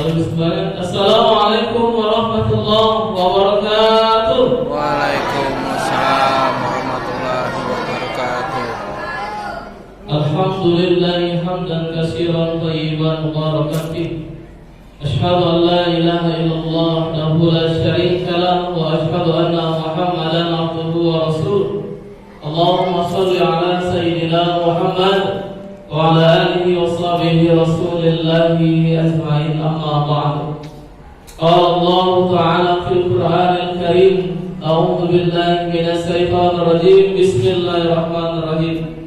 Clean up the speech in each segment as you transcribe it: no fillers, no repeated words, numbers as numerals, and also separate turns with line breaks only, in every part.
Assalamualaikum warahmatullahi wabarakatuh.
Waalaikumsalam warahmatullahi wabarakatuh.
Alhamdulillahi hamdan katsiran thayyiban mubarakan fihi. Asyhadu an la ilaha illallah wahdahu la syarika lahu wa asyhadu anna Muhammadan abduhu wa rasuluh. Allahumma shalli ala sayyidina Muhammad wa ala alihi wa sahbihi rasulillahi ajma'in, amma ba'du. Qala Allah ta'ala fil Qur'anil Karim, a'udzu billahi minasy syaithanir rajim. Bismillahirrahmanirrahim.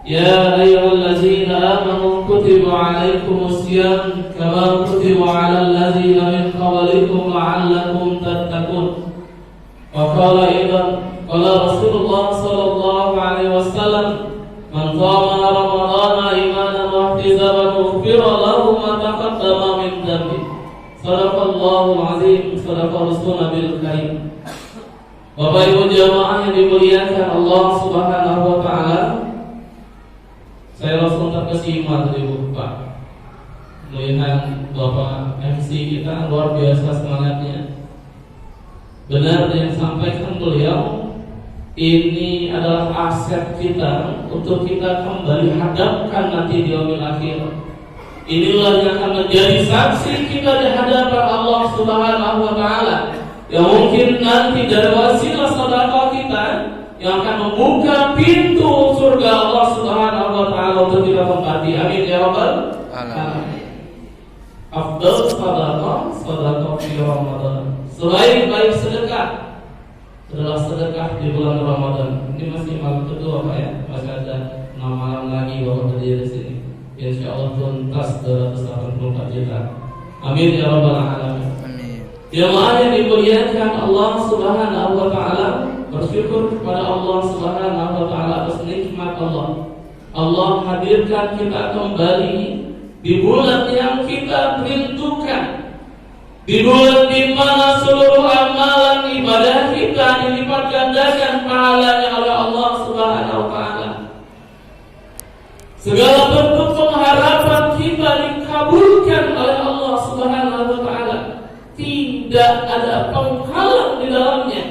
Ya ayyuhallazina amanu kutiba 'alaikumus syiyam kama kutiba 'alal ladzina min qablikum la'allakum tattaqun. Wa qala aidan qala Rasulullah sallallahu alaihi wasallam, man qama ramadhana imanan wa ihtisaban ghufira lahu ma taqaddama min dhanbi. Shadaqallahul azim, shadaqa rasuluna bil karim. Bapak Ibu jamaah yang dimuliakan Allah Subhanahu wa taala, saya langsung terkesima tadi Pak melihat Bapak MC kita luar biasa semangatnya. Benar yang disampaikan beliau, ini adalah aset kita untuk kita kembali hadapkan nanti di yaumil akhir. Inilah yang akan menjadi saksi kita di hadapan Allah Subhanahu wa taala, yang mungkin nanti dari wasilah sedekah kita yang akan membuka pintu surga Allah Subhanahu wa taala untuk kita tempati. Amin ya rabbal alamin. Afdal sedekah fi Ramadan. Sebaik-baik sedekah adalah sedekah di bulan Ramadan. Ini masih malam kedua Pak ya, masih ada 6 malam lagi Bapak hadir di sini. Insyaallah tuntas 284 juta. Amin ya rabbal alamin.
Amin.
Jemaah yang dimuliakan Allah Subhanahu wa taala, bersyukur kepada Allah Subhanahu wa taala atas nikmat Allah. Allah hadirkan kita kembali di bulan yang kita peruntukkan, di bulan di mana seluruh amalan ibadah kita dilipat gandakan pahalanya oleh Allah Subhanahu wa taala. Segala bentuk pengharapan kita dikabulkan oleh Allah Subhanahu wa taala. Tidak ada penghalang di dalamnya.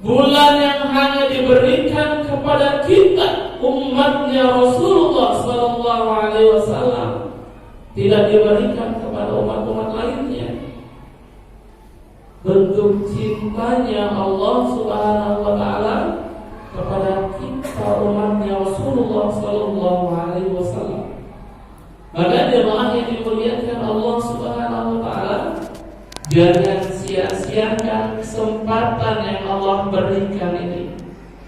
Bulan yang hanya diberikan kepada kita, umatnya Rasulullah sallallahu alaihi wasallam, tidak diberikan kepada umat-umat lainnya. Bentuk cintanya Allah Subhanahu wa taala kepada kita, umatnya Rasulullah sallallahu alaihi wasallam. Maka jemaah yang dimuliakan Allah Subhanahu wa taala, jangan sia-siakan kesempatan yang Allah berikan ini.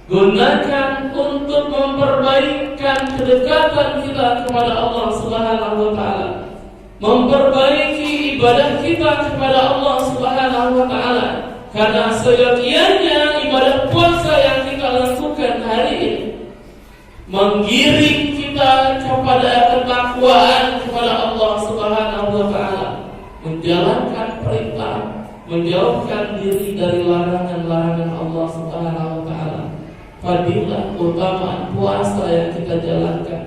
Gunakan untuk memperbaikkan kedekatan kita kepada Allah Subhanahu wa taala, memperbaiki ibadah kita kepada Allah Subhanahu wa taala. Karena sejatinya ibadah puasa yang kita lakukan hari ini menggiring kita kepada ketakwaan kepada Allah Subhanahu wa taala, menjalankan perintah, menjauhkan diri dari larangan-larangan Allah Subhanahu wa taala. Fadilah utama puasa yang kita jalankan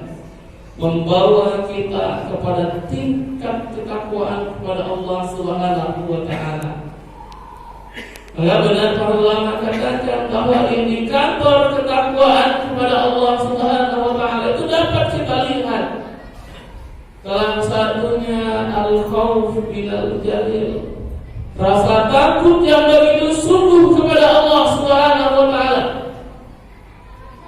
membawa kita kepada tingkat ketakwaan kepada Allah Subhanahu wa taala. Maka benar para ulama katakan bahwa indikator ketakwaan kepada Allah Subhanahu wa taala itu dapat kita lihat. Salah satunya al-khauf minal jalil, rasa takut yang begitu sungguh kepada Allah Subhanahu wa taala.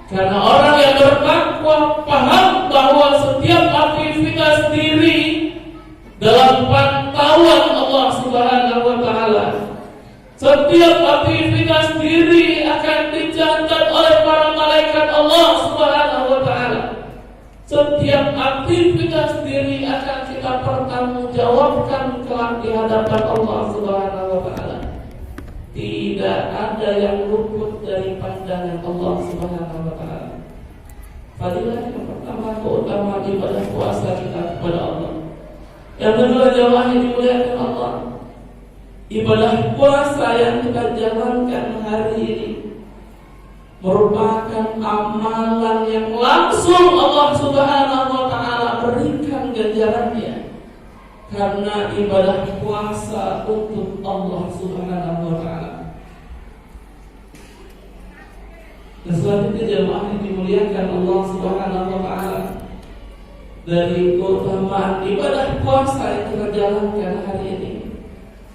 Karena orang yang bertakwa paham bahwa setiap aktivitas diri dalam pantauan Allah Subhanahu wa taala, setiap aktivitas diri akan dicatat oleh para malaikat Allah Subhanahu wa taala. Setiap aktivitas diri akan kita pertanggungjawabkan kelak di hadapan Allah Subhanahu wa taala. Tidak ada yang luput dari pandangan Allah Subhanahu wa taala. Fadilah yang pertama, keutamaan ibadah puasa kita kepada Allah. Yang kedua, jemaah yang dimuliakan Allah, ibadah puasa yang kita jalankan hari ini merupakan amalan yang langsung Allah Subhanahu wa taala berikan ganjarannya. karena ibadah puasa untuk Allah Subhanahu wa taala. Dan selanjutnya jemaah yang dimuliakan Allah Subhanahu wa taala, dari keutamaan ibadah puasa yang kita jalankan hari ini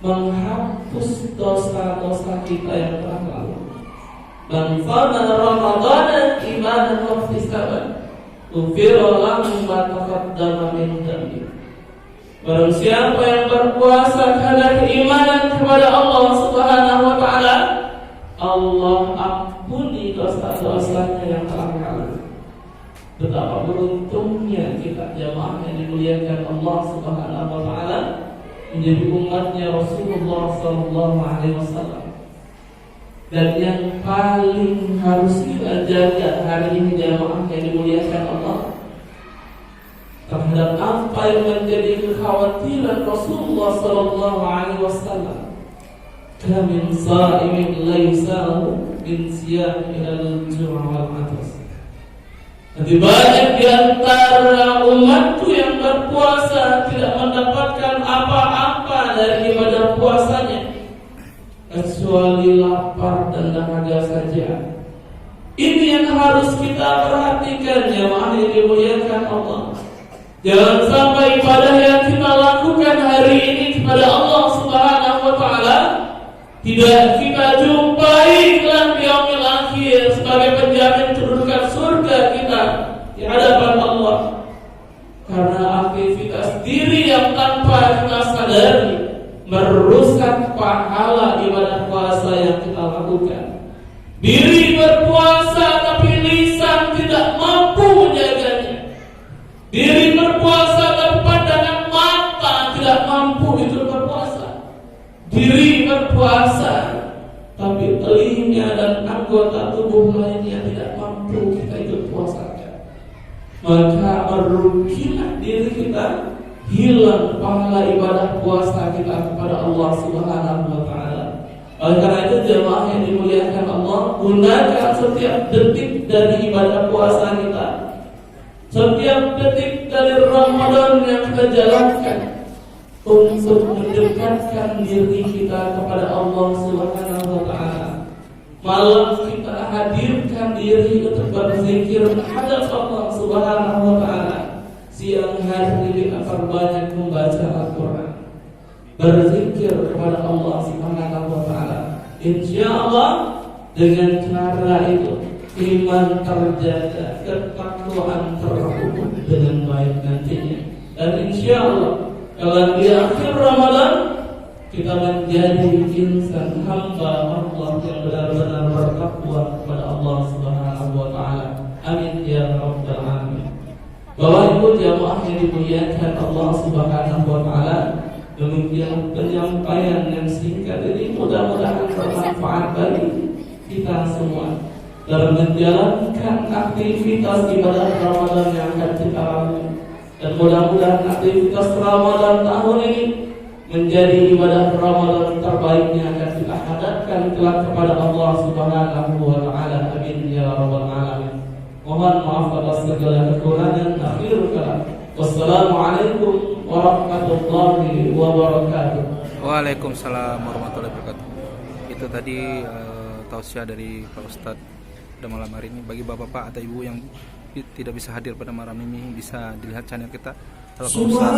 menghapus dosa-dosa kita yang telah lalu. Man qama Ramadhana imanan wa ihtisaban ghufira lahu ma taqaddama min dhanbi. Barang siapa yang berpuasa karena keimanan kepada Allah Subhanahu wa taala, Allah ampuni dosa-dosanya yang telah lalu. Betapa beruntungnya kita jamaah yang dimuliakan Allah Subhanahu wa taala menjadi umatnya Rasulullah sallallahu alaihi wasallam. Dan yang paling harus kita jaga hari ini jamaah yang dimuliakan Allah terhadap apa yang menjadi kekhawatiran Rasulullah sallallahu alaihi wasallam. Kamin sa'imin laisa'u min siyam ilal jum'ah wal atas. Lebih banyak di antara umatku yang berpuasa tidak mendapatkan apa-apa dari ibadah puasanya kecuali lapar dan dahaga saja. Ini yang harus kita perhatikan jemaah yang dimuliakan Allah. Jangan sampai ibadah yang kita lakukan hari ini kepada Allah Subhanahu wa taala tidak kita jumpai kelak di yaumil akhir sebagai penjamin kedudukan surga kita di hadapan Allah. Karena aktivitas diri yang tanpa kita sadari merusak pahala ibadah puasa yang kita lakukan. Diri berpuasa tapi lisan tidak mampu menjaganya. Diri berpuasa tapi pandangan mata tidak mampu itu berpuasa. Diri berpuasa tapi telinga dan anggota tubuh lainnya tidak mampu kita ikut puasakan. Maka merugilah diri kita, hilang pahala ibadah puasa kita kepada Allah Subhanahu wa taala. Oleh karena itu jemaah yang dimuliakan Allah, gunakan setiap detik dari ibadah puasa kita, setiap detik dari Ramadan yang kita jalankan untuk mendekatkan diri kita kepada Allah Subhanahu wa taala. Malam kita hadirkan diri untuk berzikir hadap Allah Subhanahu wa taala. Siang hari kita perbanyak membaca Al-Quran, berzikir kepada Allah Subhanahu wa taala. Insyaallah dengan cara itu iman terjaga, ketakwaan terukur dengan baik nantinya. Dan insyaallah kalau di akhir Ramadan kita menjadi insan hamba Allah yang benar-benar bertakwa kepada Allah Subhanahu wa taala. Amin ya rabbal alamin. Bapak Ibu jamaah yang dimuliakan Allah Subhanahu wa taala, demikian penyampaian yang singkat ini mudah-mudahan bermanfaat bagi kita semua dalam menjalankan aktivitas ibadah Ramadan yang akan kita lalui. Dan mudah-mudahan aktivitas Ramadan tahun ini menjadi ibadah Ramadan terbaiknya akan kita hadapkan kelak kepada Allah Subhanahu wa taala. Amin ya rabbal alamin. Mohon maaf atas segala kekurangan. Akhirul kalam. Wassalamualaikum warahmatullahi wabarakatuh.
Waalaikumsalam warahmatullahi wabarakatuh. Itu tadi tausiah dari Pak Ustadz pada malam hari ini. Bagi bapak-bapak atau ibu yang tidak bisa hadir pada malam ini, bisa dilihat channel kita Al-Kausar